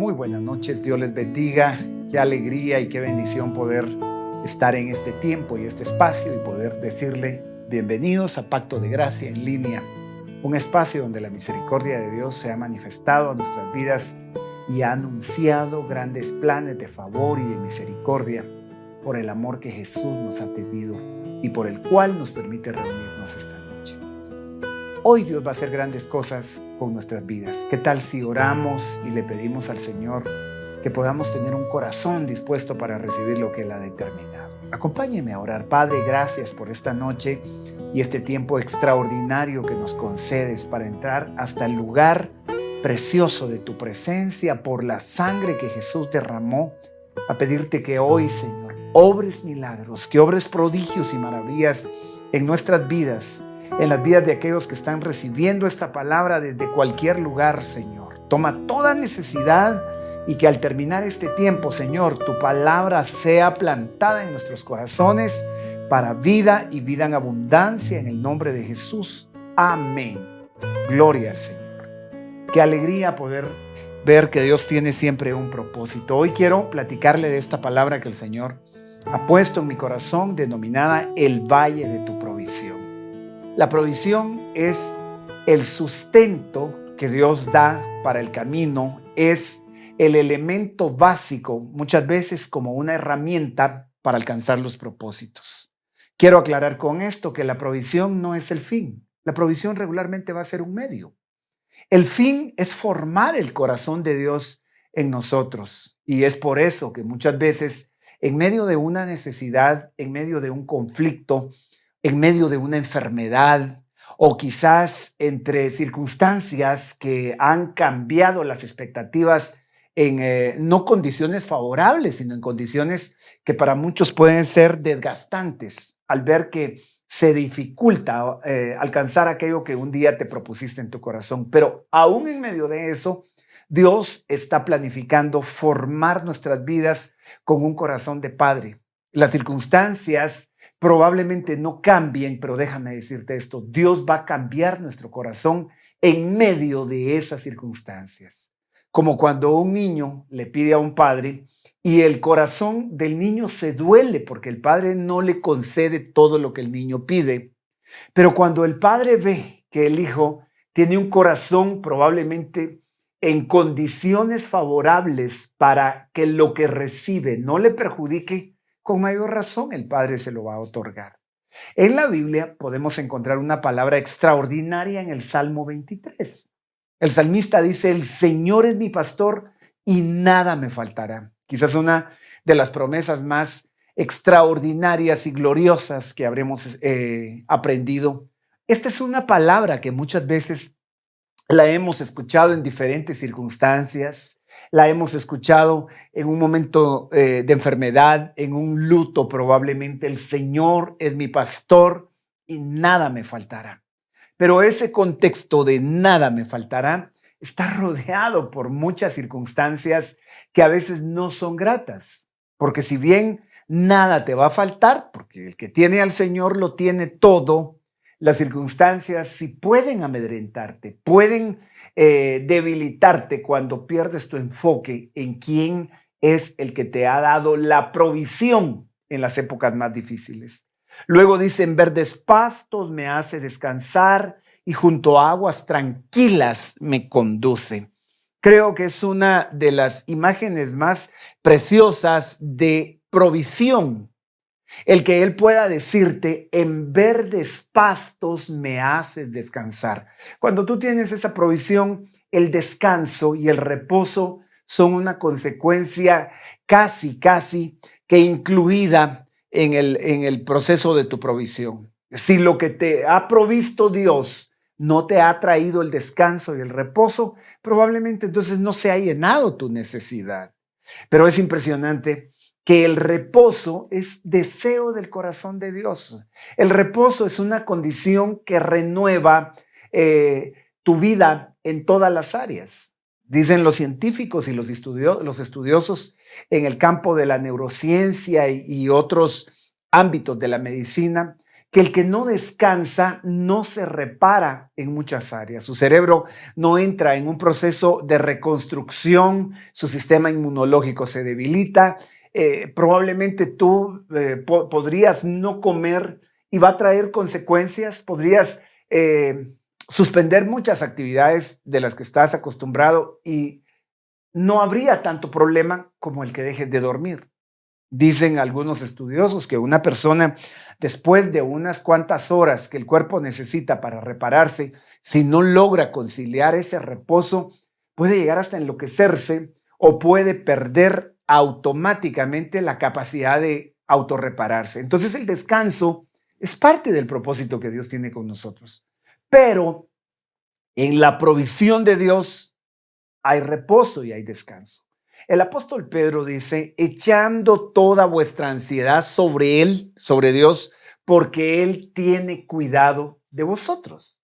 Muy buenas noches, Dios les bendiga. Qué alegría y qué bendición poder estar en este tiempo y este espacio y poder decirle bienvenidos a Pacto de Gracia en línea, un espacio donde la misericordia de Dios se ha manifestado a nuestras vidas y ha anunciado grandes planes de favor y de misericordia por el amor que Jesús nos ha tenido y por el cual nos permite reunirnos esta noche. Hoy Dios va a hacer grandes cosas con nuestras vidas. ¿Qué tal si oramos y le pedimos al Señor que podamos tener un corazón dispuesto para recibir lo que Él ha determinado? Acompáñeme a orar. Padre, gracias por esta noche y este tiempo extraordinario que nos concedes para entrar hasta el lugar precioso de tu presencia por la sangre que Jesús derramó, a pedirte que hoy, Señor, obres milagros, que obres prodigios y maravillas en nuestras vidas, en las vidas de aquellos que están recibiendo esta palabra desde cualquier lugar, Señor. Toma toda necesidad y que al terminar este tiempo, Señor, tu palabra sea plantada en nuestros corazones para vida y vida en abundancia, en el nombre de Jesús. Amén. Gloria al Señor. Qué alegría poder ver que Dios tiene siempre un propósito. Hoy quiero platicarle de esta palabra que el Señor ha puesto en mi corazón, denominada el Valle de tu Provisión. La provisión es el sustento que Dios da para el camino, es el elemento básico, muchas veces como una herramienta para alcanzar los propósitos. Quiero aclarar con esto que la provisión no es el fin. La provisión regularmente va a ser un medio. El fin es formar el corazón de Dios en nosotros. Y es por eso que muchas veces, en medio de una necesidad, en medio de un conflicto, en medio de una enfermedad o quizás entre circunstancias que han cambiado las expectativas en no condiciones favorables, sino en condiciones que para muchos pueden ser desgastantes, al ver que se dificulta alcanzar aquello que un día te propusiste en tu corazón. Pero aún en medio de eso, Dios está planificando formar nuestras vidas con un corazón de padre. Las circunstancias probablemente no cambien, pero déjame decirte esto, Dios va a cambiar nuestro corazón en medio de esas circunstancias. Como cuando un niño le pide a un padre y el corazón del niño se duele porque el padre no le concede todo lo que el niño pide. Pero cuando el padre ve que el hijo tiene un corazón probablemente en condiciones favorables para que lo que recibe no le perjudique, con mayor razón el Padre se lo va a otorgar. En la Biblia podemos encontrar una palabra extraordinaria en el Salmo 23. El salmista dice: el Señor es mi pastor y nada me faltará. Quizás una de las promesas más extraordinarias y gloriosas que habremos aprendido. Esta es una palabra que muchas veces la hemos escuchado en diferentes circunstancias, la hemos escuchado en un momento de enfermedad, en un luto probablemente. El Señor es mi pastor y nada me faltará. Pero ese contexto de nada me faltará está rodeado por muchas circunstancias que a veces no son gratas. Porque si bien nada te va a faltar, porque el que tiene al Señor lo tiene todo, las circunstancias sí pueden amedrentarte, pueden debilitarte cuando pierdes tu enfoque en quién es el que te ha dado la provisión en las épocas más difíciles. Luego dice: en verdes pastos me hace descansar y junto a aguas tranquilas me conduce. Creo que es una de las imágenes más preciosas de provisión. El que Él pueda decirte: en verdes pastos me haces descansar. Cuando tú tienes esa provisión, el descanso y el reposo son una consecuencia casi que incluida en el proceso de tu provisión. Si lo que te ha provisto Dios no te ha traído el descanso y el reposo, probablemente entonces no se ha llenado tu necesidad. Pero es impresionante que el reposo es deseo del corazón de Dios. El reposo es una condición que renueva tu vida en todas las áreas. Dicen los científicos y los estudiosos en el campo de la neurociencia y otros ámbitos de la medicina que el que no descansa no se repara en muchas áreas. Su cerebro no entra en un proceso de reconstrucción, su sistema inmunológico se debilita. Probablemente tú podrías no comer y va a traer consecuencias. Podrías suspender muchas actividades de las que estás acostumbrado y no habría tanto problema como el que dejes de dormir. Dicen algunos estudiosos que una persona, después de unas cuantas horas que el cuerpo necesita para repararse, si no logra conciliar ese reposo, puede llegar hasta enloquecerse o puede perder automáticamente la capacidad de autorrepararse. Entonces el descanso es parte del propósito que Dios tiene con nosotros. Pero en la provisión de Dios hay reposo y hay descanso. El apóstol Pedro dice, echando toda vuestra ansiedad sobre Él, sobre Dios, porque Él tiene cuidado de vosotros.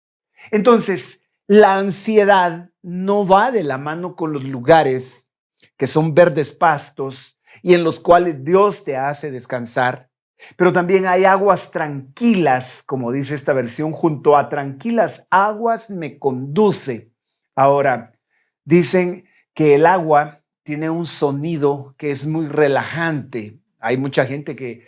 Entonces, la ansiedad no va de la mano con los lugares que son verdes pastos y en los cuales Dios te hace descansar, pero también hay aguas tranquilas, como dice esta versión, junto a tranquilas aguas me conduce. Ahora, dicen que el agua tiene un sonido que es muy relajante. Hay mucha gente que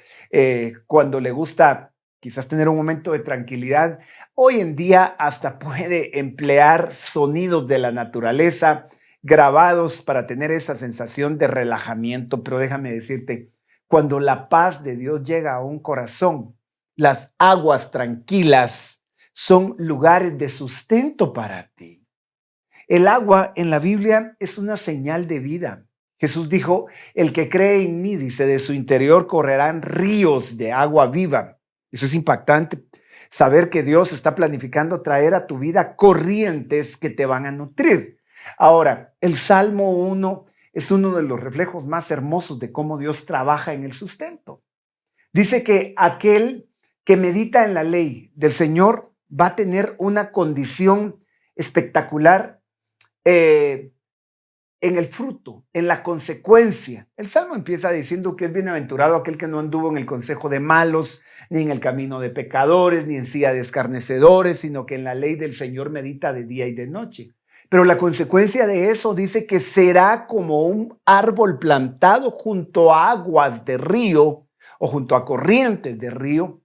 cuando le gusta quizás tener un momento de tranquilidad, hoy en día hasta puede emplear sonidos de la naturaleza grabados para tener esa sensación de relajamiento. Pero déjame decirte, cuando la paz de Dios llega a un corazón, las aguas tranquilas son lugares de sustento para ti. El agua en la Biblia es una señal de vida. Jesús dijo, el que cree en mí, dice, de su interior correrán ríos de agua viva. Eso es impactante. Saber que Dios está planificando traer a tu vida corrientes que te van a nutrir. Ahora, el Salmo 1 es uno de los reflejos más hermosos de cómo Dios trabaja en el sustento. Dice que aquel que medita en la ley del Señor va a tener una condición espectacular en el fruto, en la consecuencia. El Salmo empieza diciendo que es bienaventurado aquel que no anduvo en el consejo de malos, ni en el camino de pecadores, ni en silla de escarnecedores, sino que en la ley del Señor medita de día y de noche. Pero la consecuencia de eso dice que será como un árbol plantado junto a aguas de río o junto a corrientes de río,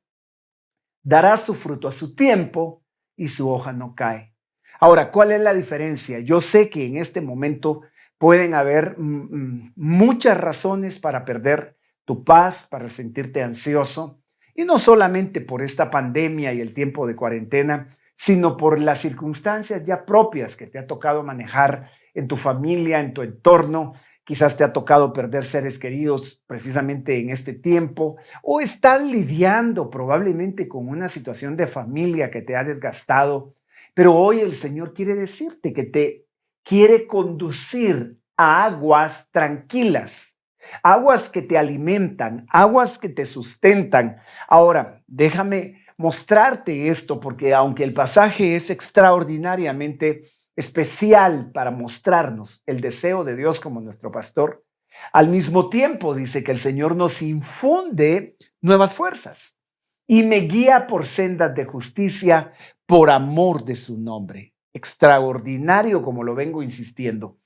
dará su fruto a su tiempo y su hoja no cae. Ahora, ¿cuál es la diferencia? Yo sé que en este momento pueden haber muchas razones para perder tu paz, para sentirte ansioso, y no solamente por esta pandemia y el tiempo de cuarentena, sino por las circunstancias ya propias que te ha tocado manejar en tu familia, en tu entorno. Quizás te ha tocado perder seres queridos precisamente en este tiempo, o estás lidiando probablemente con una situación de familia que te ha desgastado. Pero hoy el Señor quiere decirte que te quiere conducir a aguas tranquilas, aguas que te alimentan, aguas que te sustentan. Ahora, déjame mostrarte esto, porque aunque el pasaje es extraordinariamente especial para mostrarnos el deseo de Dios como nuestro pastor, al mismo tiempo dice que el Señor nos infunde nuevas fuerzas y me guía por sendas de justicia por amor de su nombre. Extraordinario, como lo vengo insistiendo.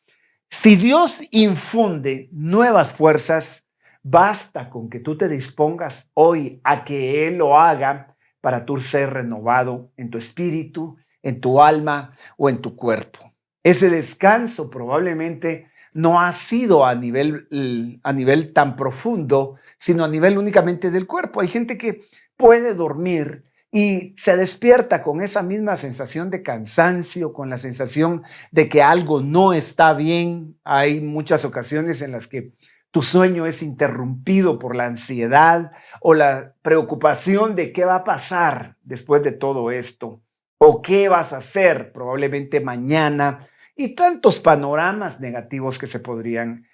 Si Dios infunde nuevas fuerzas, basta con que tú te dispongas hoy a que Él lo haga para tú ser renovado en tu espíritu, en tu alma o en tu cuerpo. Ese descanso probablemente no ha sido a nivel tan profundo, sino a nivel únicamente del cuerpo. Hay gente que puede dormir y se despierta con esa misma sensación de cansancio, con la sensación de que algo no está bien. Hay muchas ocasiones en las que tu sueño es interrumpido por la ansiedad o la preocupación de qué va a pasar después de todo esto o qué vas a hacer probablemente mañana y tantos panoramas negativos que se podrían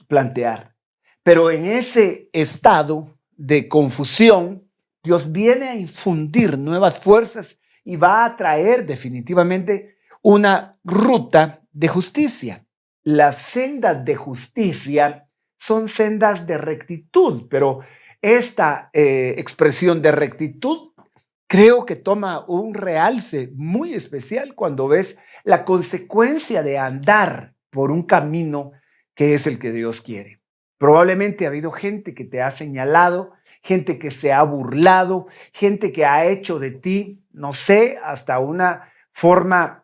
plantear. Pero en ese estado de confusión, Dios viene a infundir nuevas fuerzas y va a traer definitivamente una ruta de justicia. Las sendas de justicia son sendas de rectitud, pero Esta expresión de rectitud creo que toma un realce muy especial cuando ves la consecuencia de andar por un camino que es el que Dios quiere. Probablemente ha habido gente que te ha señalado, gente que se ha burlado, gente que ha hecho de ti, no sé, hasta una forma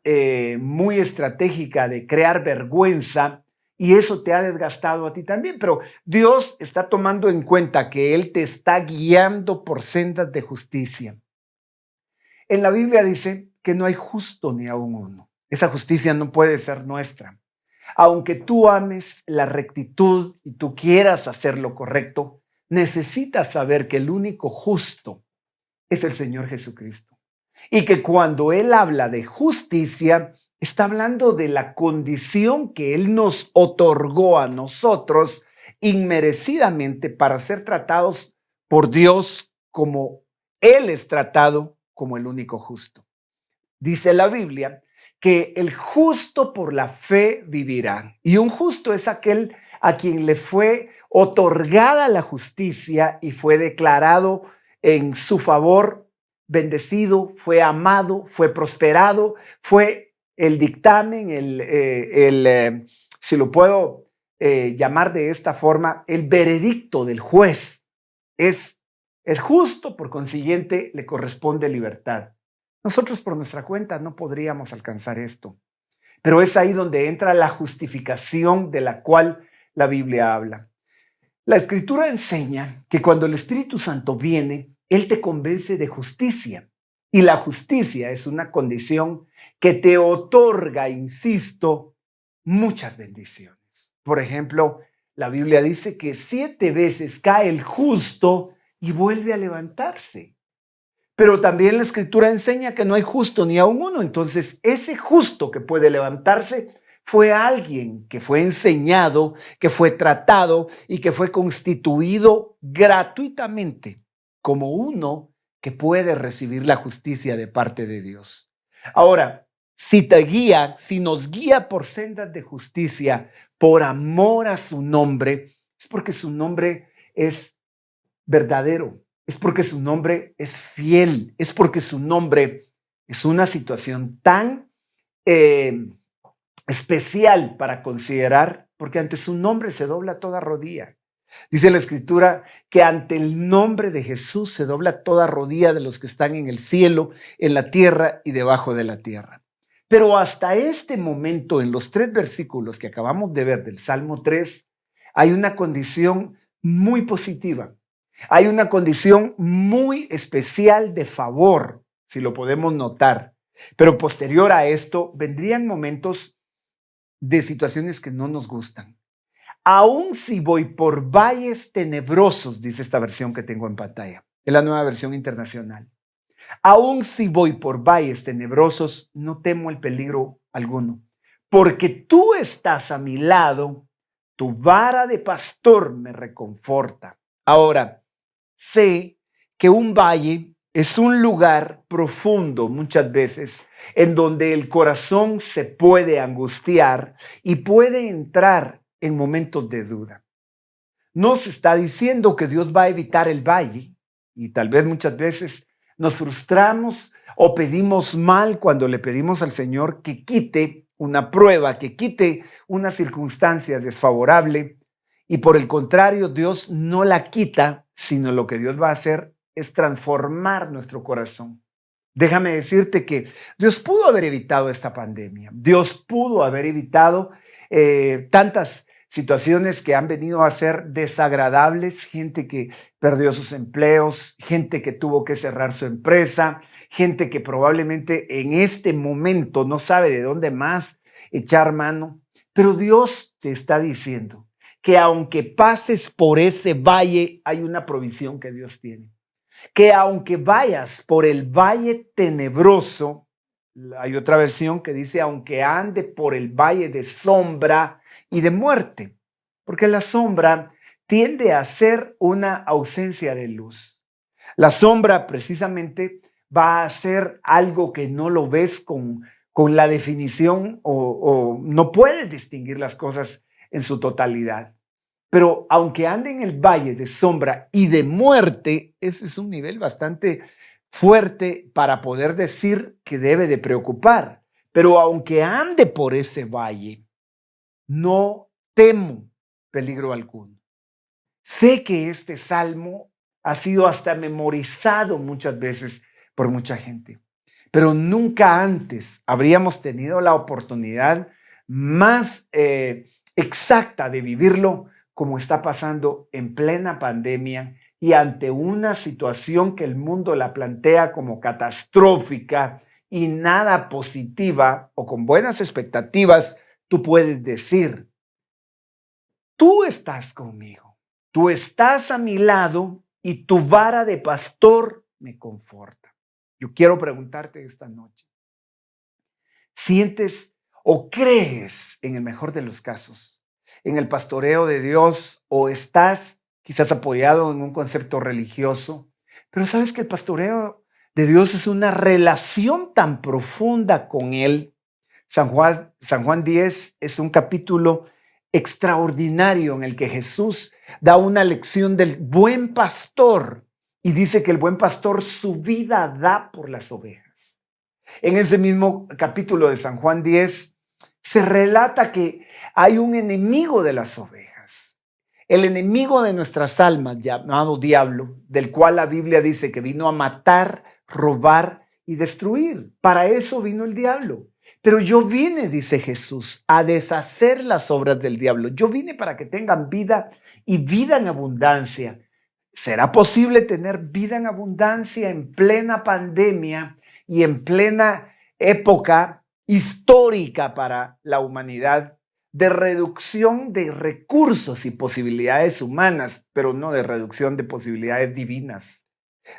muy estratégica de crear vergüenza, y eso te ha desgastado a ti también. Pero Dios está tomando en cuenta que Él te está guiando por sendas de justicia. En la Biblia dice que no hay justo ni aun uno. Esa justicia no puede ser nuestra. Aunque tú ames la rectitud y tú quieras hacer lo correcto, necesitas saber que el único justo es el Señor Jesucristo. Y que cuando Él habla de justicia, está hablando de la condición que Él nos otorgó a nosotros inmerecidamente para ser tratados por Dios como Él es tratado como el único justo. Dice la Biblia que el justo por la fe vivirá. Y un justo es aquel a quien le fue otorgada la justicia y fue declarado en su favor bendecido, fue amado, fue prosperado, fue el dictamen, si lo puedo llamar de esta forma, el veredicto del juez. Es justo, por consiguiente, le corresponde libertad. Nosotros por nuestra cuenta no podríamos alcanzar esto, pero es ahí donde entra la justificación de la cual la Biblia habla. La Escritura enseña que cuando el Espíritu Santo viene, Él te convence de justicia. Y la justicia es una condición que te otorga, insisto, muchas bendiciones. Por ejemplo, la Biblia dice que 7 veces cae el justo y vuelve a levantarse. Pero también la Escritura enseña que no hay justo ni aun uno. Entonces, ese justo que puede levantarse fue alguien que fue enseñado, que fue tratado y que fue constituido gratuitamente como uno que puede recibir la justicia de parte de Dios. Ahora, si nos guía por sendas de justicia, por amor a su nombre, es porque su nombre es verdadero. Es porque su nombre es fiel, es porque su nombre es una situación tan especial para considerar, porque ante su nombre se dobla toda rodilla. Dice la Escritura que ante el nombre de Jesús se dobla toda rodilla de los que están en el cielo, en la tierra y debajo de la tierra. Pero hasta este momento, en los 3 versículos que acabamos de ver del Salmo 3, hay una condición muy positiva. Hay una condición muy especial de favor, si lo podemos notar. Pero posterior a esto, vendrían momentos de situaciones que no nos gustan. Aún si voy por valles tenebrosos, dice esta versión que tengo en pantalla, es la nueva versión internacional. Aún si voy por valles tenebrosos, no temo el peligro alguno, porque tú estás a mi lado, tu vara de pastor me reconforta. Ahora, sé que un valle es un lugar profundo muchas veces en donde el corazón se puede angustiar y puede entrar en momentos de duda. No se está diciendo que Dios va a evitar el valle y tal vez muchas veces nos frustramos o pedimos mal cuando le pedimos al Señor que quite una prueba, que quite una circunstancia desfavorable y por el contrario Dios no la quita, sino lo que Dios va a hacer es transformar nuestro corazón. Déjame decirte que Dios pudo haber evitado esta pandemia, Dios pudo haber evitado tantas situaciones que han venido a ser desagradables, gente que perdió sus empleos, gente que tuvo que cerrar su empresa, gente que probablemente en este momento no sabe de dónde más echar mano. Pero Dios te está diciendo que aunque pases por ese valle, hay una provisión que Dios tiene. Que aunque vayas por el valle tenebroso, hay otra versión que dice, aunque ande por el valle de sombra y de muerte, porque la sombra tiende a ser una ausencia de luz. La sombra precisamente va a ser algo que no lo ves con la definición o no puedes distinguir las cosas en su totalidad. Pero aunque ande en el valle de sombra y de muerte, ese es un nivel bastante fuerte para poder decir que debe de preocupar. Pero aunque ande por ese valle, no temo peligro alguno. Sé que este salmo ha sido hasta memorizado muchas veces por mucha gente, pero nunca antes habríamos tenido la oportunidad más exacta de vivirlo como está pasando en plena pandemia y ante una situación que el mundo la plantea como catastrófica y nada positiva o con buenas expectativas, tú puedes decir, tú estás conmigo, tú estás a mi lado y tu vara de pastor me conforta. Yo quiero preguntarte esta noche, ¿sientes o crees en el mejor de los casos en el pastoreo de Dios o estás quizás apoyado en un concepto religioso? Pero sabes que el pastoreo de Dios es una relación tan profunda con Él. San Juan 10 es un capítulo extraordinario en el que Jesús da una lección del buen pastor y dice que el buen pastor su vida da por las ovejas. En ese mismo capítulo de San Juan 10 se relata que hay un enemigo de las ovejas, el enemigo de nuestras almas llamado diablo, del cual la Biblia dice que vino a matar, robar y destruir. Para eso vino el diablo. Pero yo vine, dice Jesús, a deshacer las obras del diablo. Yo vine para que tengan vida y vida en abundancia. ¿Será posible tener vida en abundancia en plena pandemia y en plena época histórica para la humanidad de reducción de recursos y posibilidades humanas, pero no de reducción de posibilidades divinas?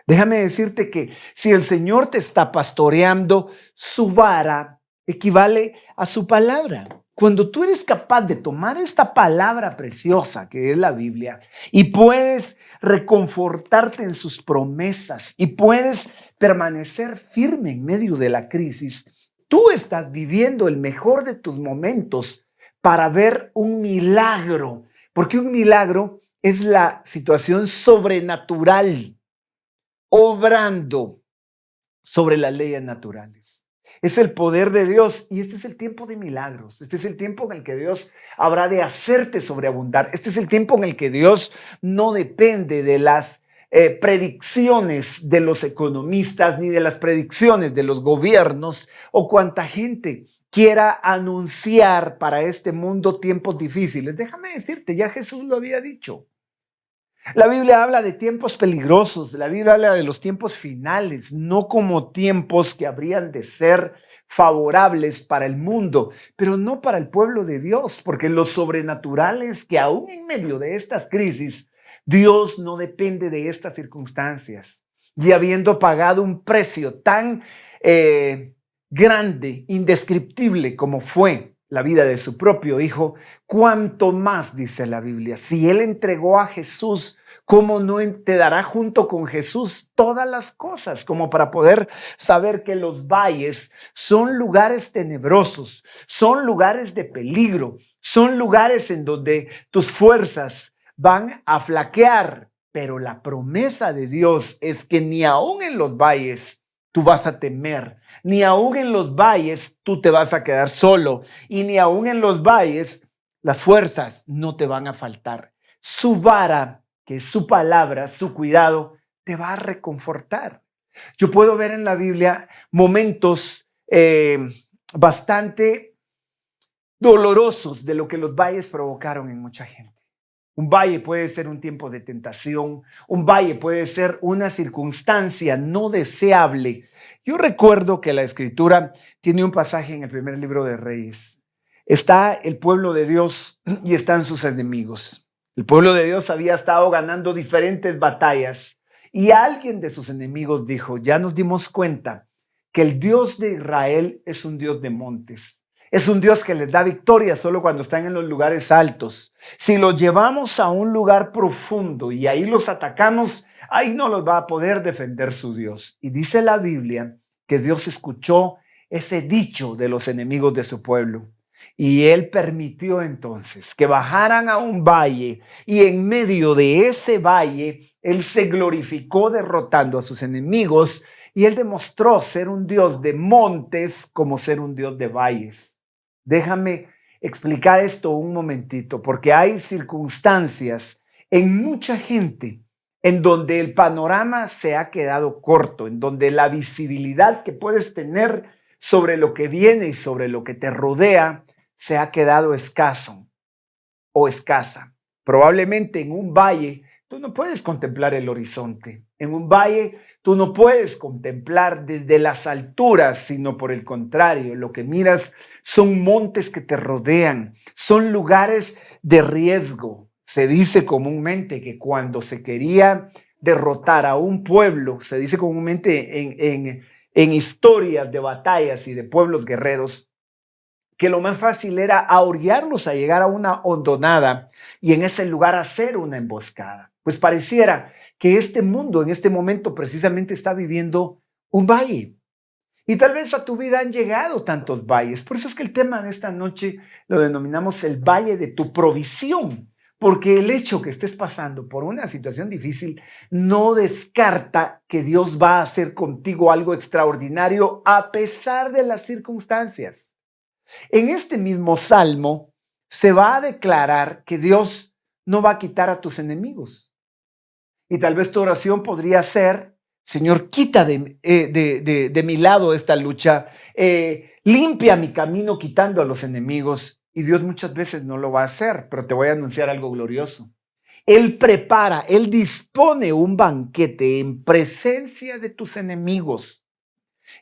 Déjame decirte que si el Señor te está pastoreando, su vara equivale a su palabra. Cuando tú eres capaz de tomar esta palabra preciosa que es la Biblia y puedes reconfortarte en sus promesas y puedes permanecer firme en medio de la crisis, tú estás viviendo el mejor de tus momentos para ver un milagro, porque un milagro es la situación sobrenatural obrando sobre las leyes naturales. Es el poder de Dios y este es el tiempo de milagros. Este es el tiempo en el que Dios habrá de hacerte sobreabundar. Este es el tiempo en el que Dios no depende de las predicciones de los economistas ni de las predicciones de los gobiernos o cuanta gente quiera anunciar para este mundo tiempos difíciles. Déjame decirte, ya Jesús lo había dicho. La Biblia habla de tiempos peligrosos, la Biblia habla de los tiempos finales, no como tiempos que habrían de ser favorables para el mundo, pero no para el pueblo de Dios, porque lo sobrenatural es que aún en medio de estas crisis, Dios no depende de estas circunstancias. Y habiendo pagado un precio tan grande, indescriptible como fue la vida de su propio hijo, cuánto más, dice la Biblia, si él entregó a Jesús, ¿cómo no te dará junto con Jesús todas las cosas? Como para poder saber que los valles son lugares tenebrosos, son lugares de peligro, son lugares en donde tus fuerzas van a flaquear, pero la promesa de Dios es que ni aún en los valles tú vas a temer, ni aún en los valles tú te vas a quedar solo y ni aún en los valles las fuerzas no te van a faltar. Su vara, que es su palabra, su cuidado, te va a reconfortar. Yo puedo ver en la Biblia momentos bastante dolorosos de lo que los valles provocaron en mucha gente. Un valle puede ser un tiempo de tentación, un valle puede ser una circunstancia no deseable. Yo recuerdo que la Escritura tiene un pasaje en el primer libro de Reyes. Está el pueblo de Dios y están sus enemigos. El pueblo de Dios había estado ganando diferentes batallas y alguien de sus enemigos dijo, ya nos dimos cuenta que el Dios de Israel es un Dios de montes. Es un Dios que les da victoria solo cuando están en los lugares altos. Si los llevamos a un lugar profundo y ahí los atacamos, ahí no los va a poder defender su Dios. Y dice la Biblia que Dios escuchó ese dicho de los enemigos de su pueblo. Y Él permitió entonces que bajaran a un valle y en medio de ese valle Él se glorificó derrotando a sus enemigos y Él demostró ser un Dios de montes como ser un Dios de valles. Déjame explicar esto un momentito, porque hay circunstancias en mucha gente en donde el panorama se ha quedado corto, en donde la visibilidad que puedes tener sobre lo que viene y sobre lo que te rodea se ha quedado escaso o escasa. Probablemente en un valle tú no puedes contemplar el horizonte. En un valle tú no puedes contemplar desde las alturas, sino por el contrario, lo que miras son montes que te rodean, son lugares de riesgo. Se dice comúnmente que cuando se quería derrotar a un pueblo, se dice comúnmente en historias de batallas y de pueblos guerreros, que lo más fácil era ahogarlos a llegar a una hondonada y en ese lugar hacer una emboscada. Pues pareciera que este mundo en este momento precisamente está viviendo un valle. Y tal vez a tu vida han llegado tantos valles. Por eso es que el tema de esta noche lo denominamos el valle de tu provisión. Porque el hecho que estés pasando por una situación difícil no descarta que Dios va a hacer contigo algo extraordinario a pesar de las circunstancias. En este mismo salmo se va a declarar que Dios no va a quitar a tus enemigos. Y tal vez tu oración podría ser: Señor, quita de mi lado esta lucha, limpia mi camino quitando a los enemigos. Y Dios muchas veces no lo va a hacer, pero te voy a anunciar algo glorioso. Él prepara, Él dispone un banquete en presencia de tus enemigos.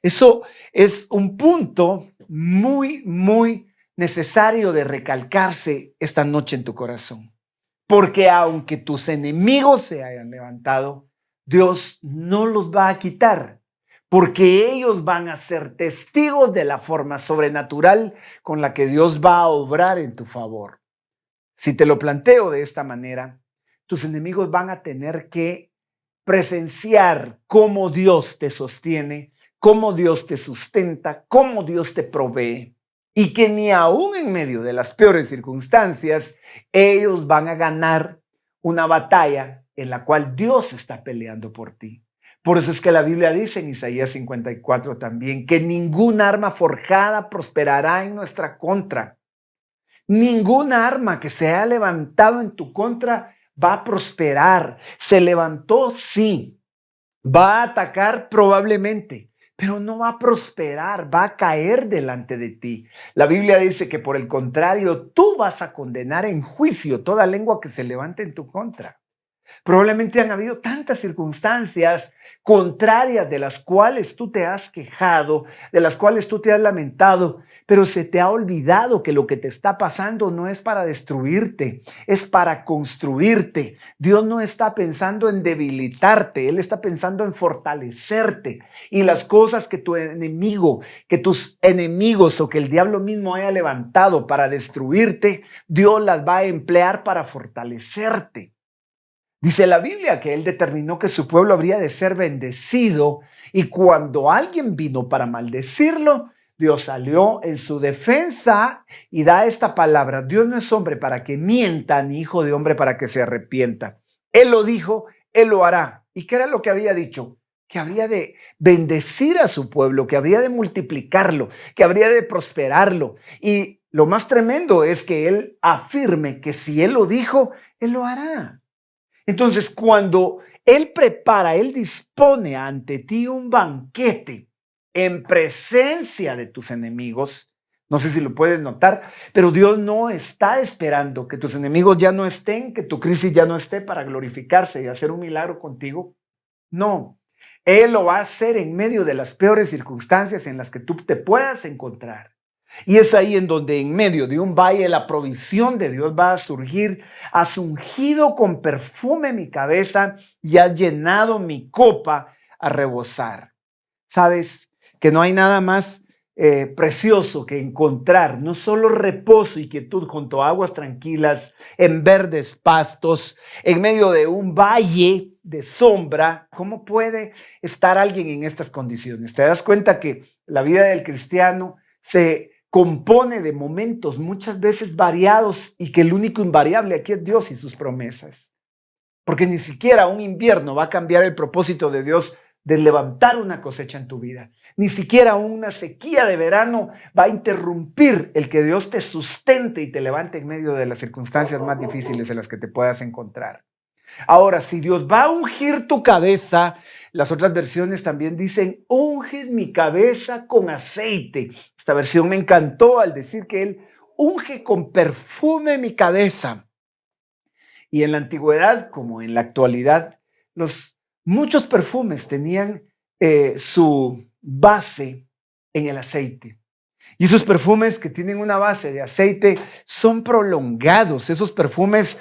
Eso es un punto muy necesario de recalcarse esta noche en tu corazón. Porque aunque tus enemigos se hayan levantado, Dios no los va a quitar, porque ellos van a ser testigos de la forma sobrenatural con la que Dios va a obrar en tu favor. Si te lo planteo de esta manera, tus enemigos van a tener que presenciar cómo Dios te sostiene, cómo Dios te sustenta, cómo Dios te provee, y que ni aún en medio de las peores circunstancias, ellos van a ganar una batalla en la cual Dios está peleando por ti. Por eso es que la Biblia dice en Isaías 54 también que ningún arma forjada prosperará en nuestra contra. Ninguna arma que se haya levantado en tu contra va a prosperar. Se levantó, sí. Va a atacar probablemente, pero no va a prosperar, va a caer delante de ti. La Biblia dice que por el contrario, tú vas a condenar en juicio toda lengua que se levante en tu contra. Probablemente han habido tantas circunstancias contrarias de las cuales tú te has quejado, de las cuales tú te has lamentado, pero se te ha olvidado que lo que te está pasando no es para destruirte, es para construirte. Dios no está pensando en debilitarte, Él está pensando en fortalecerte. Y las cosas que tu enemigo, que tus enemigos o que el diablo mismo haya levantado para destruirte, Dios las va a emplear para fortalecerte. Dice la Biblia que Él determinó que su pueblo habría de ser bendecido y cuando alguien vino para maldecirlo, Dios salió en su defensa y da esta palabra: Dios no es hombre para que mienta, ni hijo de hombre para que se arrepienta. Él lo dijo, Él lo hará. ¿Y qué era lo que había dicho? Que habría de bendecir a su pueblo, que habría de multiplicarlo, que habría de prosperarlo. Y lo más tremendo es que Él afirme que si Él lo dijo, Él lo hará. Entonces, cuando Él prepara, Él dispone ante ti un banquete en presencia de tus enemigos, no sé si lo puedes notar, pero Dios no está esperando que tus enemigos ya no estén, que tu crisis ya no esté para glorificarse y hacer un milagro contigo. No, Él lo va a hacer en medio de las peores circunstancias en las que tú te puedas encontrar. Y es ahí en donde en medio de un valle la provisión de Dios va a surgir. Has ungido con perfume mi cabeza y has llenado mi copa a rebosar. Sabes que no hay nada más precioso que encontrar no solo reposo y quietud junto a aguas tranquilas, en verdes pastos, en medio de un valle de sombra. ¿Cómo puede estar alguien en estas condiciones? ¿Te das cuenta que la vida del cristiano se compone de momentos muchas veces variados y que el único invariable aquí es Dios y sus promesas. Porque ni siquiera un invierno va a cambiar el propósito de Dios de levantar una cosecha en tu vida. Ni siquiera una sequía de verano va a interrumpir el que Dios te sustente y te levante en medio de las circunstancias más difíciles en las que te puedas encontrar. Ahora, si Dios va a ungir tu cabeza, las otras versiones también dicen, unges mi cabeza con aceite. Esta versión me encantó al decir que Él unge con perfume mi cabeza. Y en la antigüedad, como en la actualidad, muchos perfumes tenían su base en el aceite. Y esos perfumes que tienen una base de aceite son prolongados. Esos perfumes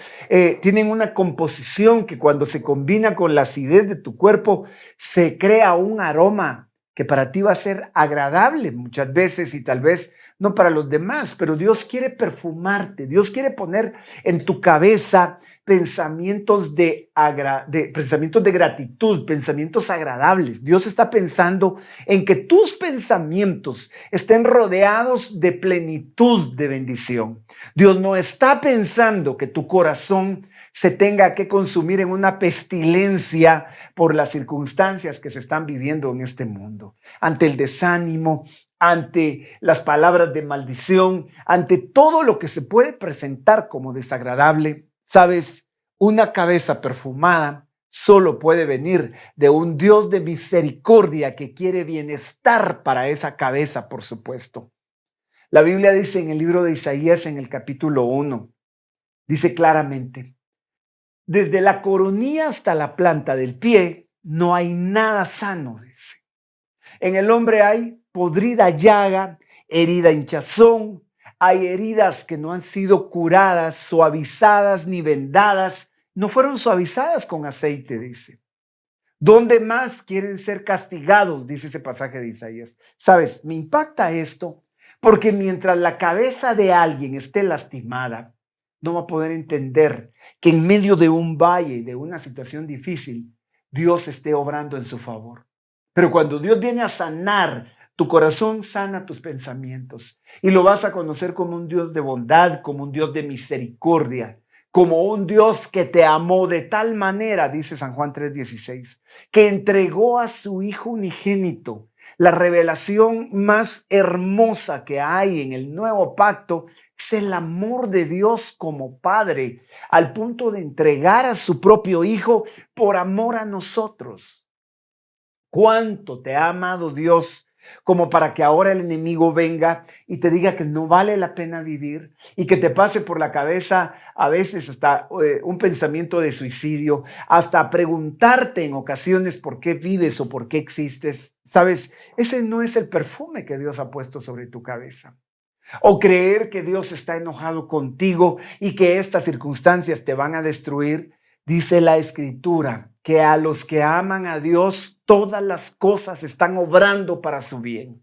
tienen una composición que cuando se combina con la acidez de tu cuerpo, se crea un aroma que para ti va a ser agradable muchas veces y tal vez no para los demás, pero Dios quiere perfumarte. Dios quiere poner en tu cabeza pensamientos pensamientos de gratitud, pensamientos agradables. Dios está pensando en que tus pensamientos estén rodeados de plenitud de bendición. Dios no está pensando que tu corazón se tenga que consumir en una pestilencia por las circunstancias que se están viviendo en este mundo. Ante el desánimo, ante las palabras de maldición, ante todo lo que se puede presentar como desagradable, ¿sabes? Una cabeza perfumada solo puede venir de un Dios de misericordia que quiere bienestar para esa cabeza, por supuesto. La Biblia dice en el libro de Isaías, en el capítulo 1, dice claramente, desde la coronilla hasta la planta del pie no hay nada sano, dice. En el hombre hay podrida llaga, herida hinchazón, hay heridas que no han sido curadas, suavizadas ni vendadas, no fueron suavizadas con aceite, dice. ¿Dónde más quieren ser castigados? Dice ese pasaje de Isaías. ¿Sabes? Me impacta esto porque mientras la cabeza de alguien esté lastimada, no va a poder entender que en medio de un valle, de una situación difícil, Dios esté obrando en su favor. Pero cuando Dios viene a sanar tu corazón, sana tus pensamientos y lo vas a conocer como un Dios de bondad, como un Dios de misericordia, como un Dios que te amó de tal manera, dice San Juan 3:16, que entregó a su Hijo unigénito. La revelación más hermosa que hay en el nuevo pacto es el amor de Dios como Padre, al punto de entregar a su propio Hijo por amor a nosotros. ¿Cuánto te ha amado Dios como para que ahora el enemigo venga y te diga que no vale la pena vivir y que te pase por la cabeza a veces hasta un pensamiento de suicidio, hasta preguntarte en ocasiones por qué vives o por qué existes? ¿Sabes? Ese no es el perfume que Dios ha puesto sobre tu cabeza. O creer que Dios está enojado contigo y que estas circunstancias te van a destruir. Dice la Escritura que a los que aman a Dios, todas las cosas están obrando para su bien.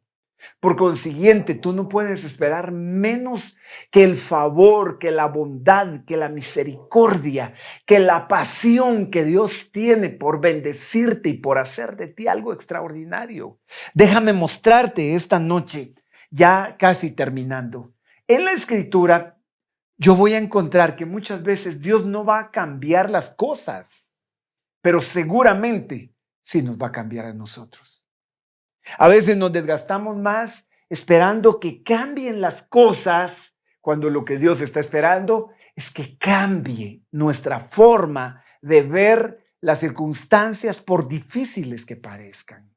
Por consiguiente, tú no puedes esperar menos que el favor, que la bondad, que la misericordia, que la pasión que Dios tiene por bendecirte y por hacer de ti algo extraordinario. Déjame mostrarte esta noche, ya casi terminando. En la Escritura, yo voy a encontrar que muchas veces Dios no va a cambiar las cosas, pero seguramente sí nos va a cambiar a nosotros. A veces nos desgastamos más esperando que cambien las cosas cuando lo que Dios está esperando es que cambie nuestra forma de ver las circunstancias por difíciles que parezcan.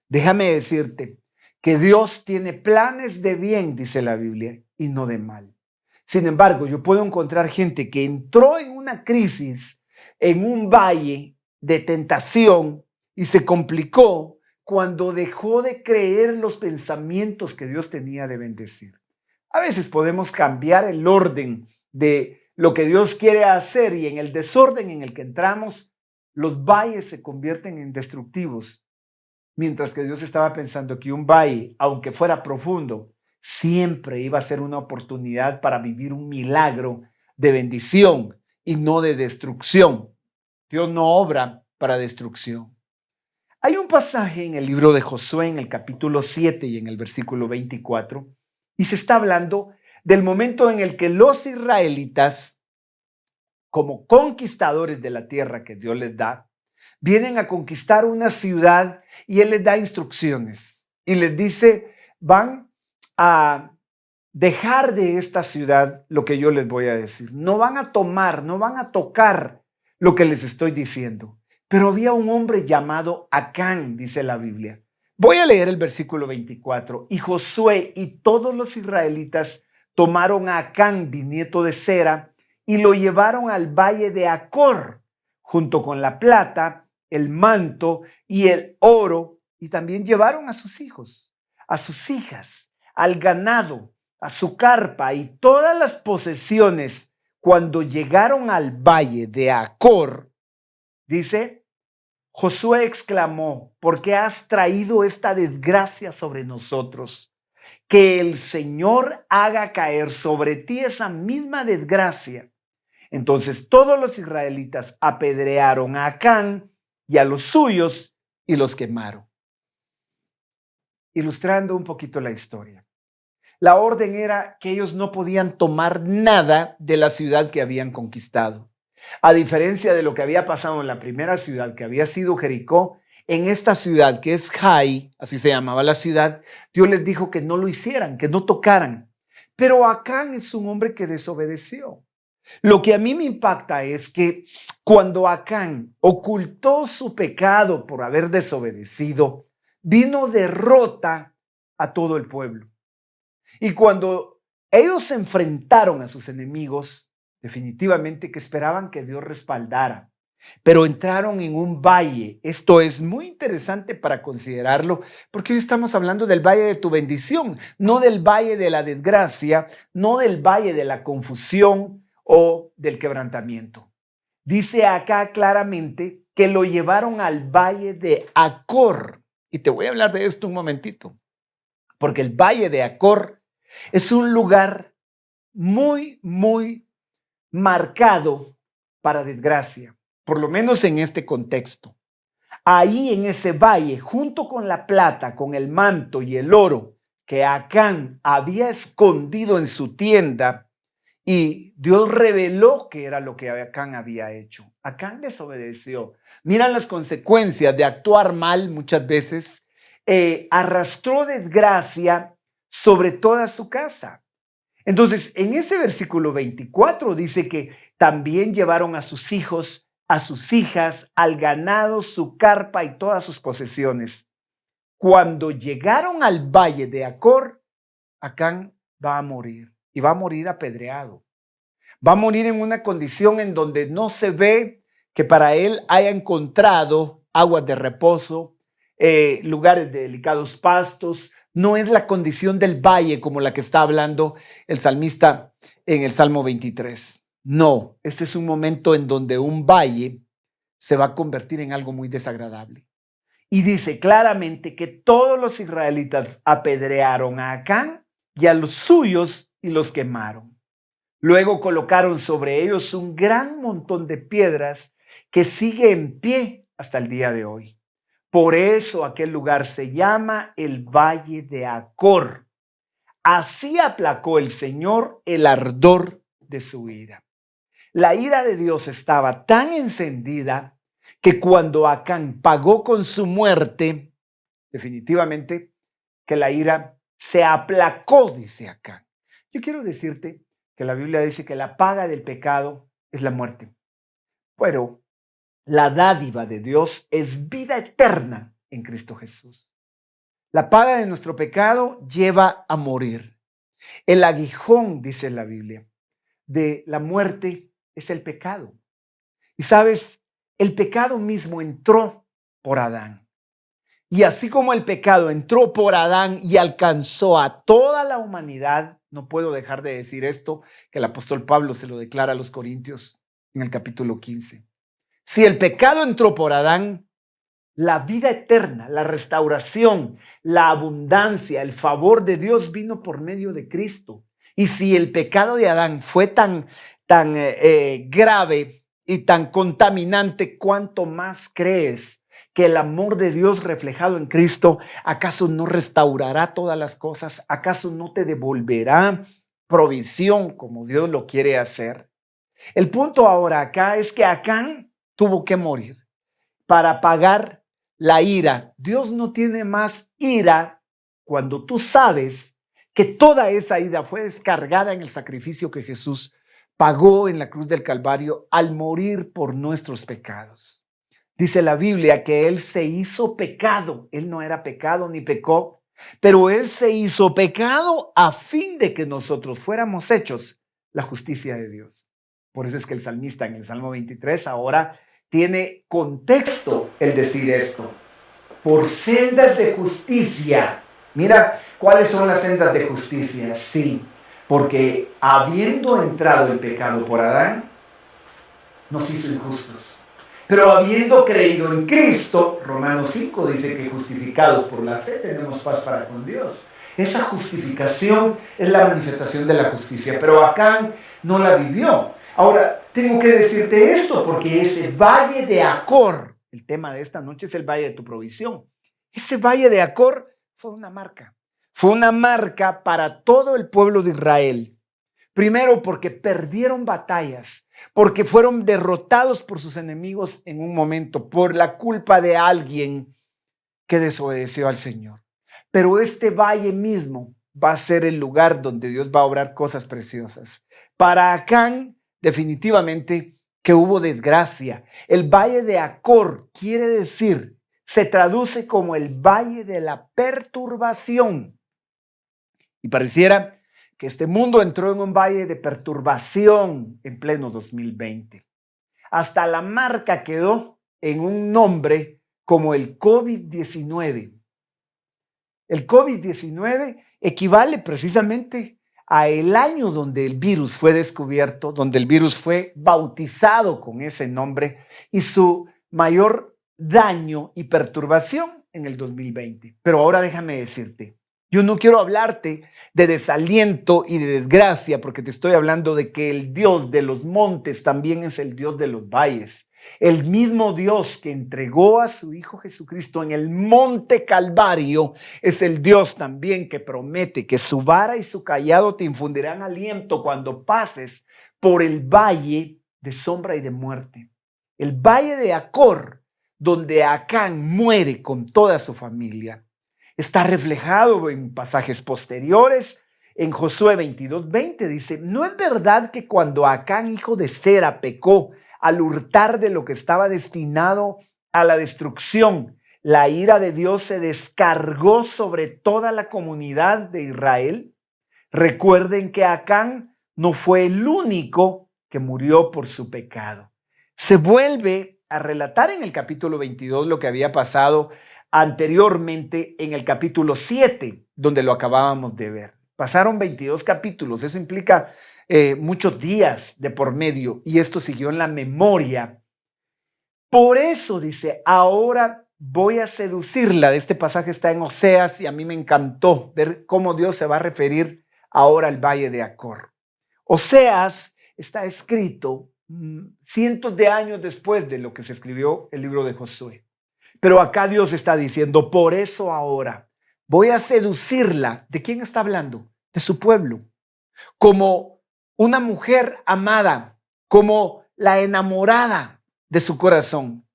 Déjame decirte que Dios tiene planes de bien, dice la Biblia, y no de mal. Sin embargo, yo puedo encontrar gente que entró en una crisis, en un valle de tentación y se complicó cuando dejó de creer los pensamientos que Dios tenía de bendecir. A veces podemos cambiar el orden de lo que Dios quiere hacer y en el desorden en el que entramos, los valles se convierten en destructivos. Mientras que Dios estaba pensando que un valle, aunque fuera profundo, siempre iba a ser una oportunidad para vivir un milagro de bendición y no de destrucción. Dios no obra para destrucción. Hay un pasaje en el libro de Josué, en el capítulo 7 y en el versículo 24, Y se está hablando del momento en el que los israelitas, como conquistadores de la tierra que Dios les da, vienen a conquistar una ciudad y Él les da instrucciones y les dice, van a dejar de esta ciudad lo que yo les voy a decir. No van a tomar, no van a tocar lo que les estoy diciendo. Pero había un hombre llamado Acán, dice la Biblia. Voy a leer el versículo 24. Y Josué y todos los israelitas tomaron a Acán, bisnieto de Zera, y lo llevaron al valle de Acor, junto con la plata, el manto y el oro, y también llevaron a sus hijos, a sus hijas, al ganado, a su carpa y todas las posesiones. Cuando llegaron al valle de Acor, dice, Josué exclamó, ¿por qué has traído esta desgracia sobre nosotros? Que el Señor haga caer sobre ti esa misma desgracia. Entonces todos los israelitas apedrearon a Acán y a los suyos y los quemaron. Ilustrando un poquito la historia. La orden era que ellos no podían tomar nada de la ciudad que habían conquistado. A diferencia de lo que había pasado en la primera ciudad, que había sido Jericó, en esta ciudad, que es Jai, así se llamaba la ciudad, Dios les dijo que no lo hicieran, que no tocaran. Pero Acán es un hombre que desobedeció. Lo que a mí me impacta es que cuando Acán ocultó su pecado por haber desobedecido, vino derrota a todo el pueblo. Y cuando ellos se enfrentaron a sus enemigos, definitivamente que esperaban que Dios respaldara, pero entraron en un valle. Esto es muy interesante para considerarlo, porque hoy estamos hablando del valle de tu bendición, no del valle de la desgracia, no del valle de la confusión o del quebrantamiento. Dice acá claramente que lo llevaron al valle de Acor. Y te voy a hablar de esto un momentito, porque el valle de Acor es un lugar muy, muy marcado para desgracia, por lo menos en este contexto. Ahí en ese valle, junto con la plata, con el manto y el oro que Acán había escondido en su tienda, y Dios reveló que era lo que Acán había hecho. Acán desobedeció. Mira las consecuencias de actuar mal muchas veces. Arrastró desgracia sobre toda su casa. Entonces, en ese versículo 24 dice que también llevaron a sus hijos, a sus hijas, al ganado, su carpa y todas sus posesiones. Cuando llegaron al valle de Acor, Acán va a morir y va a morir apedreado. Va a morir en una condición en donde no se ve que para él haya encontrado aguas de reposo, lugares de delicados pastos. No es la condición del valle como la que está hablando el salmista en el Salmo 23. No, este es un momento en donde un valle se va a convertir en algo muy desagradable. Y dice claramente que todos los israelitas apedrearon a Acán y a los suyos y los quemaron. Luego colocaron sobre ellos un gran montón de piedras que sigue en pie hasta el día de hoy. Por eso aquel lugar se llama el Valle de Acor. Así aplacó el Señor el ardor de su ira. La ira de Dios estaba tan encendida que cuando Acán pagó con su muerte, definitivamente que la ira se aplacó, dice Acán. Yo quiero decirte que la Biblia dice que la paga del pecado es la muerte, pero la dádiva de Dios es vida eterna en Cristo Jesús. La paga de nuestro pecado lleva a morir. El aguijón, dice la Biblia, de la muerte es el pecado. Y sabes, el pecado mismo entró por Adán. Y así como el pecado entró por Adán y alcanzó a toda la humanidad, no puedo dejar de decir esto, que el apóstol Pablo se lo declara a los Corintios en el capítulo 15. Si el pecado entró por Adán, la vida eterna, la restauración, la abundancia, el favor de Dios vino por medio de Cristo. Y si el pecado de Adán fue tan grave y tan contaminante, ¿cuánto más crees que el amor de Dios reflejado en Cristo, ¿acaso no restaurará todas las cosas? ¿Acaso no te devolverá provisión como Dios lo quiere hacer? El punto ahora acá es que Acán tuvo que morir para pagar la ira. Dios no tiene más ira cuando tú sabes que toda esa ira fue descargada en el sacrificio que Jesús pagó en la cruz del Calvario al morir por nuestros pecados. Dice la Biblia que Él se hizo pecado. Él no era pecado ni pecó, pero Él se hizo pecado a fin de que nosotros fuéramos hechos la justicia de Dios. Por eso es que el salmista en el Salmo 23 ahora tiene contexto el decir esto. Por sendas de justicia. Mira, ¿cuáles son las sendas de justicia? Sí, porque habiendo entrado el pecado por Adán, nos hizo injustos. Pero habiendo creído en Cristo, Romanos 5 dice que justificados por la fe tenemos paz para con Dios. Esa justificación es la manifestación de la justicia, pero Acán no la vivió. Ahora, tengo que decirte esto porque ese valle de Acor, el tema de esta noche es el valle de tu provisión. Ese valle de Acor fue una marca. Fue una marca para todo el pueblo de Israel. Primero porque perdieron batallas, porque fueron derrotados por sus enemigos en un momento, por la culpa de alguien que desobedeció al Señor. Pero este valle mismo va a ser el lugar donde Dios va a obrar cosas preciosas. Para Acán, definitivamente que hubo desgracia. El valle de Acor quiere decir, se traduce como el valle de la perturbación. Y pareciera que este mundo entró en un valle de perturbación en pleno 2020. Hasta la marca quedó en un nombre como el COVID-19. El COVID-19 equivale precisamente a el año donde el virus fue descubierto, donde el virus fue bautizado con ese nombre y su mayor daño y perturbación en el 2020. Pero ahora déjame decirte, yo no quiero hablarte de desaliento y de desgracia, porque te estoy hablando de que el Dios de los montes también es el Dios de los valles. El mismo Dios que entregó a su Hijo Jesucristo en el monte Calvario es el Dios también que promete que su vara y su cayado te infundirán aliento cuando pases por el valle de sombra y de muerte. El valle de Acor, donde Acán muere con toda su familia. Está reflejado en pasajes posteriores. En Josué 22:20 dice, ¿no es verdad que cuando Acán, hijo de Zera, pecó al hurtar de lo que estaba destinado a la destrucción, la ira de Dios se descargó sobre toda la comunidad de Israel? Recuerden que Acán no fue el único que murió por su pecado. Se vuelve a relatar en el capítulo 22 lo que había pasado anteriormente en el capítulo 7, donde lo acabábamos de ver. Pasaron 22 capítulos, eso implica muchos días de por medio, y esto siguió en la memoria. Por eso dice, ahora voy a seducirla. Este pasaje está en Oseas y a mí me encantó ver cómo Dios se va a referir ahora al valle de Acor. Oseas está escrito cientos de años después de lo que se escribió el libro de Josué. Pero acá Dios está diciendo, por eso ahora voy a seducirla. ¿De quién está hablando? De su pueblo. Como una mujer amada, como la enamorada de su corazón.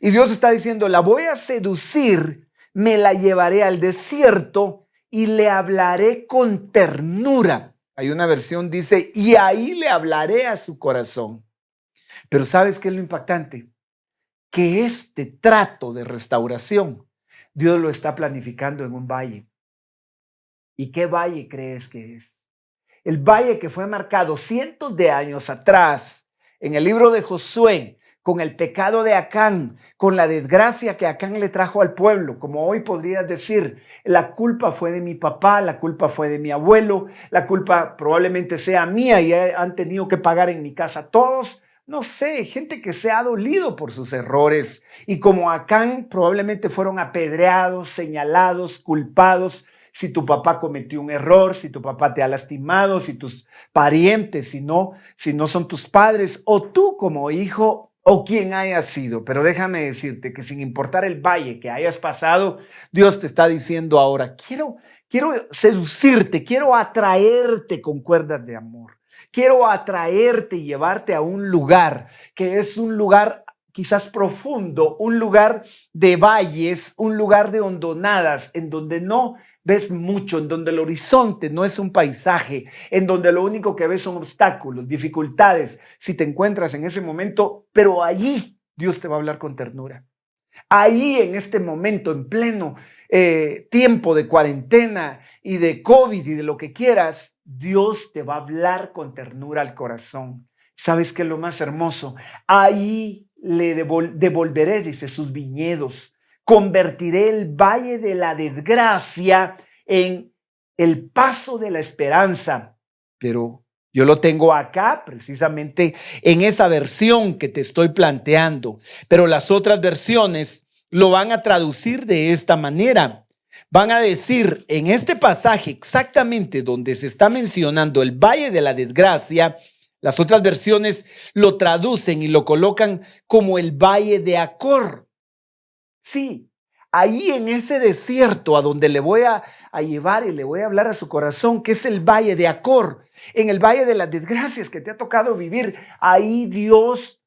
Y Dios está diciendo, la voy a seducir, me la llevaré al desierto y le hablaré con ternura. Hay una versión dice, y ahí le hablaré a su corazón. Pero ¿sabes qué es lo impactante? Que este trato de restauración, Dios lo está planificando en un valle. ¿Y qué valle crees que es? El valle que fue marcado cientos de años atrás en el libro de Josué, con el pecado de Acán, con la desgracia que Acán le trajo al pueblo. Como hoy podrías decir, la culpa fue de mi papá, la culpa fue de mi abuelo, la culpa probablemente sea mía y han tenido que pagar en mi casa todos. No sé, gente que se ha dolido por sus errores y como Acán probablemente fueron apedreados, señalados, culpados. Si tu papá cometió un error, si tu papá te ha lastimado, si tus parientes, si no son tus padres o tú como hijo o quién haya sido, pero déjame decirte que sin importar el valle que hayas pasado, Dios te está diciendo ahora, quiero seducirte, quiero atraerte con cuerdas de amor. Quiero atraerte y llevarte a un lugar que es un lugar quizás profundo, un lugar de valles, un lugar de hondonadas, en donde no ves mucho, en donde el horizonte no es un paisaje, en donde lo único que ves son obstáculos, dificultades, si te encuentras en ese momento, pero allí Dios te va a hablar con ternura. Ahí en este momento, en pleno tiempo de cuarentena y de COVID y de lo que quieras, Dios te va a hablar con ternura al corazón. ¿Sabes qué es lo más hermoso? Ahí le devolveré, dice, sus viñedos. Convertiré el valle de la desgracia en el paso de la esperanza. Pero yo lo tengo acá, precisamente en esa versión que te estoy planteando. Pero las otras versiones lo van a traducir de esta manera. Van a decir en este pasaje exactamente donde se está mencionando el valle de la desgracia, las otras versiones lo traducen y lo colocan como el valle de Acor. Sí, ahí en ese desierto a donde le voy a llevar y le voy a hablar a su corazón, que es el valle de Acor, en el valle de las desgracias que te ha tocado vivir, ahí Dios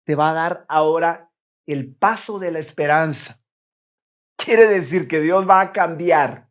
te va a dar ahora el paso de la esperanza. Quiere decir que Dios va a cambiar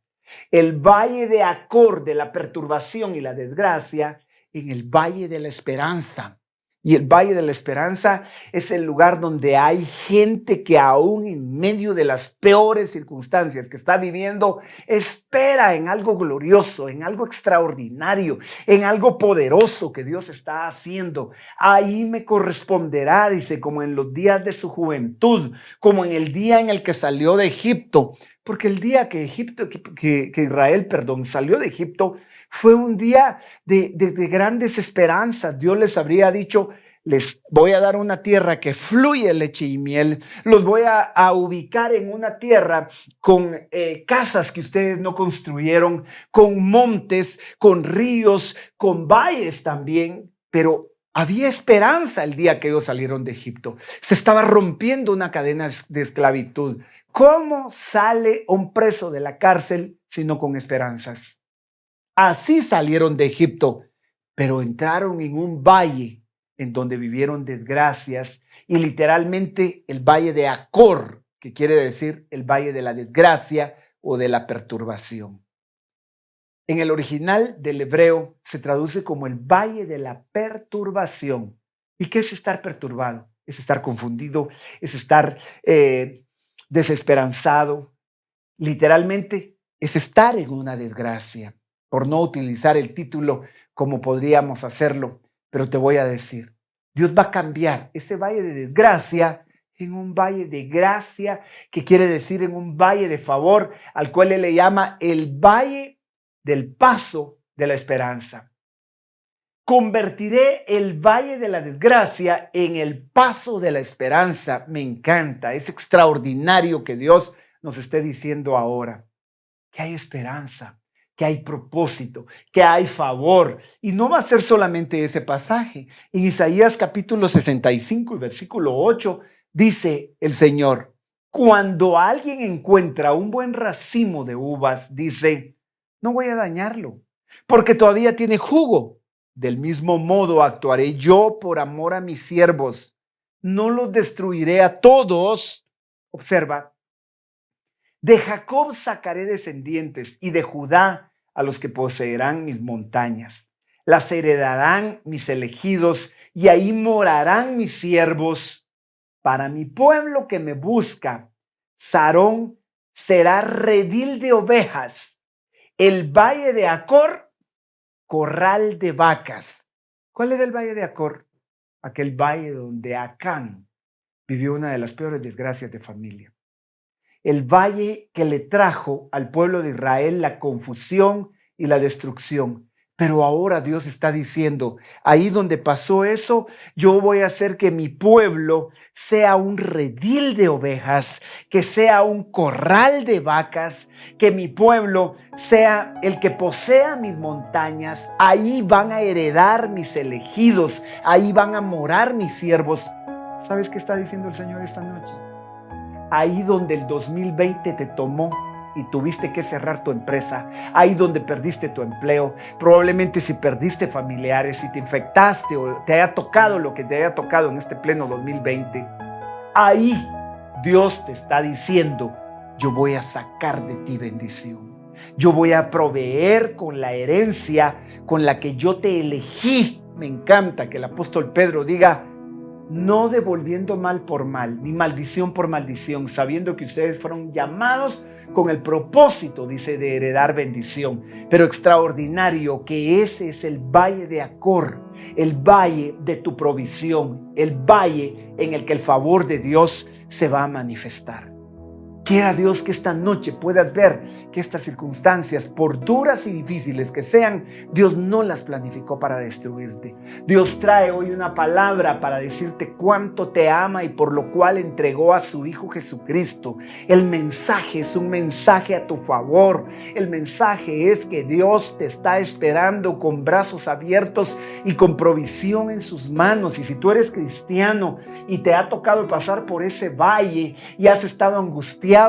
el valle de Acor, de la perturbación y la desgracia, en el valle de la esperanza. Y el Valle de la Esperanza es el lugar donde hay gente que aún en medio de las peores circunstancias que está viviendo, espera en algo glorioso, en algo extraordinario, en algo poderoso que Dios está haciendo. Ahí me corresponderá, dice, como en los días de su juventud, como en el día en el que salió de Egipto. Porque el día que Israel, salió de Egipto, fue un día de grandes esperanzas. Dios les habría dicho, les voy a dar una tierra que fluye leche y miel, los voy a ubicar en una tierra con casas que ustedes no construyeron, con montes, con ríos, con valles también, pero había esperanza el día que ellos salieron de Egipto. Se estaba rompiendo una cadena de esclavitud. ¿Cómo sale un preso de la cárcel sino con esperanzas? Así salieron de Egipto, pero entraron en un valle en donde vivieron desgracias y literalmente el valle de Acor, que quiere decir el valle de la desgracia o de la perturbación. En el original del hebreo se traduce como el valle de la perturbación. ¿Y qué es estar perturbado? Es estar confundido, es estar desesperanzado. Literalmente es estar en una desgracia, por no utilizar el título como podríamos hacerlo, pero te voy a decir, Dios va a cambiar ese valle de desgracia en un valle de gracia, que quiere decir en un valle de favor, al cual Él le llama el valle del paso de la esperanza. Convertiré el valle de la desgracia en el paso de la esperanza. Me encanta, es extraordinario que Dios nos esté diciendo ahora que hay esperanza, que hay propósito, que hay favor. Y no va a ser solamente ese pasaje. En Isaías capítulo 65 y versículo 8 dice el Señor, cuando alguien encuentra un buen racimo de uvas, dice, no voy a dañarlo, porque todavía tiene jugo. Del mismo modo actuaré yo por amor a mis siervos. No los destruiré a todos. Observa, de Jacob sacaré descendientes y de Judá a los que poseerán mis montañas. Las heredarán mis elegidos y ahí morarán mis siervos. Para mi pueblo que me busca, Sarón será redil de ovejas. El valle de Acor, corral de vacas. ¿Cuál era el valle de Acor? Aquel valle donde Acán vivió una de las peores desgracias de familia. El valle que le trajo al pueblo de Israel la confusión y la destrucción. Pero ahora Dios está diciendo, ahí donde pasó eso, yo voy a hacer que mi pueblo sea un redil de ovejas, que sea un corral de vacas, que mi pueblo sea el que posea mis montañas. Ahí van a heredar mis elegidos, ahí van a morar mis siervos. ¿Sabes qué está diciendo el Señor esta noche? Ahí donde el 2020 te tomó y tuviste que cerrar tu empresa, ahí donde perdiste tu empleo, probablemente si perdiste familiares, si te infectaste o te haya tocado lo que te haya tocado en este pleno 2020, ahí Dios te está diciendo: yo voy a sacar de ti bendición. Yo voy a proveer con la herencia con la que yo te elegí. Me encanta que el apóstol Pedro diga: no devolviendo mal por mal, ni maldición por maldición, sabiendo que ustedes fueron llamados con el propósito, dice, de heredar bendición. Pero extraordinario que ese es el valle de Acor, el valle de tu provisión, el valle en el que el favor de Dios se va a manifestar. Quiera Dios que esta noche puedas ver que estas circunstancias, por duras y difíciles que sean, Dios no las planificó para destruirte. Dios trae hoy una palabra para decirte cuánto te ama y por lo cual entregó a su Hijo Jesucristo. El mensaje es un mensaje a tu favor. El mensaje es que Dios te está esperando con brazos abiertos y con provisión en sus manos. Y si tú eres cristiano y te ha tocado pasar por ese valle y has estado angustiado,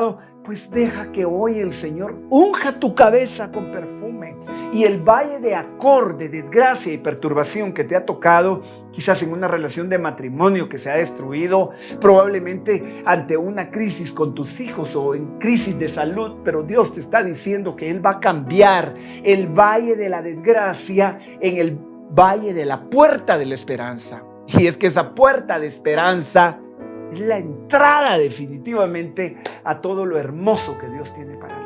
pues deja que hoy el Señor unja tu cabeza con perfume. Y el valle de Acor, de desgracia y perturbación que te ha tocado, quizás en una relación de matrimonio que se ha destruido, probablemente ante una crisis con tus hijos o en crisis de salud, pero Dios te está diciendo que Él va a cambiar el valle de la desgracia en el valle de la puerta de la esperanza. Y es que esa puerta de esperanza es la entrada definitivamente a todo lo hermoso que Dios tiene para ti.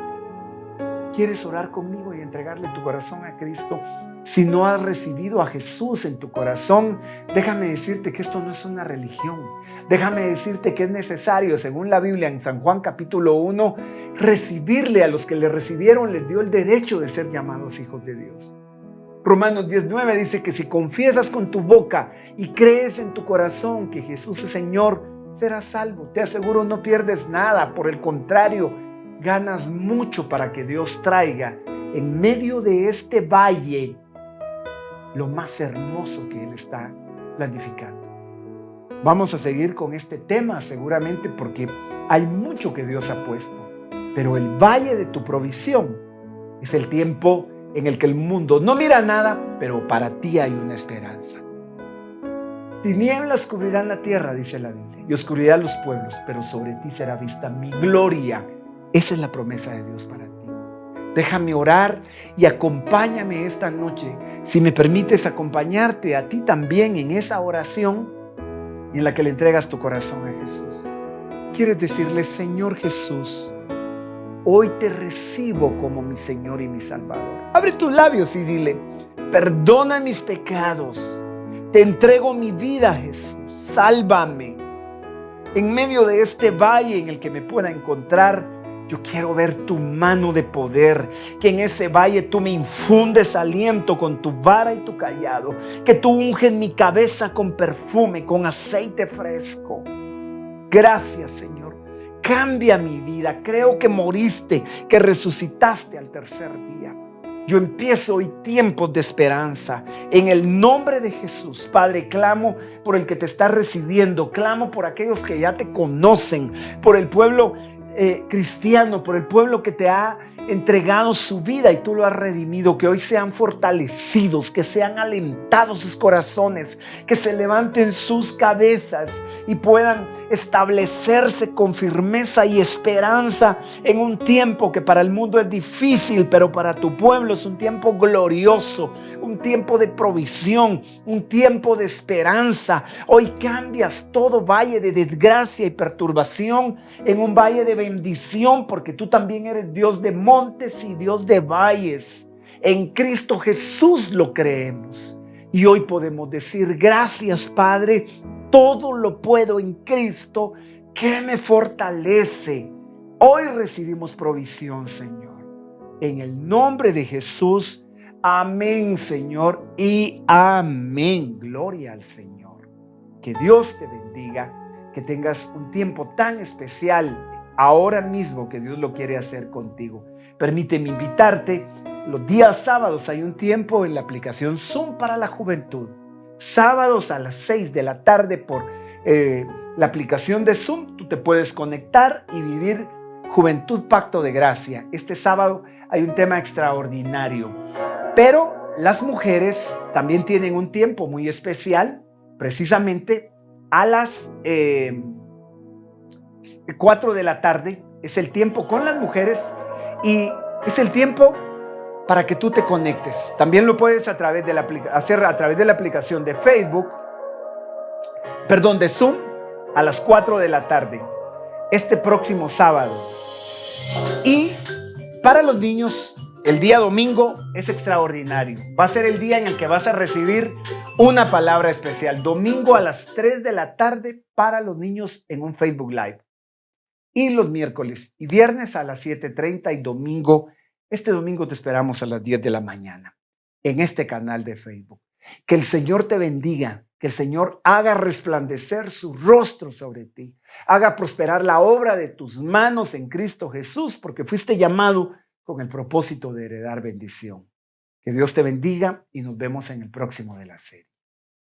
¿Quieres orar conmigo y entregarle tu corazón a Cristo? Si no has recibido a Jesús en tu corazón, déjame decirte que esto no es una religión. Déjame decirte que es necesario, según la Biblia en San Juan capítulo 1, recibirle. A los que le recibieron les dio el derecho de ser llamados hijos de Dios. Romanos 10:9 dice que si confiesas con tu boca y crees en tu corazón que Jesús es Señor, serás salvo. Te aseguro, no pierdes nada. Por el contrario, ganas mucho para que Dios traiga en medio de este valle lo más hermoso que Él está planificando. Vamos a seguir con este tema seguramente porque hay mucho que Dios ha puesto. Pero el valle de tu provisión es el tiempo en el que el mundo no mira nada, pero para ti hay una esperanza. Tinieblas cubrirán la tierra, dice la Biblia, y oscuridad los pueblos, pero sobre ti será vista mi gloria. Esa es la promesa de Dios para ti. Déjame orar y acompáñame esta noche. Si me permites acompañarte a ti también en esa oración en la que le entregas tu corazón a Jesús. Quieres decirle: Señor Jesús, hoy te recibo como mi Señor y mi Salvador. Abre tus labios y dile: perdona mis pecados. Te entrego mi vida, Jesús. Sálvame. En medio de este valle en el que me pueda encontrar, yo quiero ver tu mano de poder. Que en ese valle tú me infundes aliento con tu vara y tu cayado. Que tú unges mi cabeza con perfume, con aceite fresco. Gracias, Señor. Cambia mi vida. Creo que moriste, que resucitaste al tercer día. Yo empiezo hoy tiempos de esperanza. En el nombre de Jesús, Padre, clamo por el que te está recibiendo. Clamo por aquellos que ya te conocen, por el pueblo cristiano, por el pueblo que te ha entregado su vida y tú lo has redimido. Que hoy sean fortalecidos, que sean alentados sus corazones, que se levanten sus cabezas y puedan establecerse con firmeza y esperanza en un tiempo que para el mundo es difícil, pero para tu pueblo es un tiempo glorioso, un tiempo de provisión, un tiempo de esperanza. Hoy cambias todo valle de desgracia y perturbación en un valle de bendición, porque tú también eres Dios de montes y Dios de valles. En Cristo Jesús lo creemos y hoy podemos decir: gracias, Padre, todo lo puedo en Cristo que me fortalece. Hoy recibimos provisión, Señor, en el nombre de Jesús. Amén, Señor, y amén. Gloria al Señor. Que Dios te bendiga, que tengas un tiempo tan especial ahora mismo que Dios lo quiere hacer contigo. Permíteme invitarte. Los días sábados hay un tiempo en la aplicación Zoom para la juventud. Sábados a las 6 de la tarde por la aplicación de Zoom, tú te puedes conectar y vivir Juventud Pacto de Gracia. Este sábado hay un tema extraordinario, pero las mujeres también tienen un tiempo muy especial, precisamente a las 4 de la tarde. Es el tiempo con las mujeres y es el tiempo para que tú te conectes. También lo puedes hacer a través de la aplicación de de Zoom, a las 4 de la tarde, este próximo sábado. Y para los niños, el día domingo es extraordinario. Va a ser el día en el que vas a recibir una palabra especial. Domingo a las 3 de la tarde para los niños en un Facebook Live. Y los miércoles y viernes a las 7:30 y este domingo te esperamos a las 10 de la mañana en este canal de Facebook. Que el Señor te bendiga, que el Señor haga resplandecer su rostro sobre ti, haga prosperar la obra de tus manos en Cristo Jesús, porque fuiste llamado con el propósito de heredar bendición. Que Dios te bendiga y nos vemos en el próximo de la serie.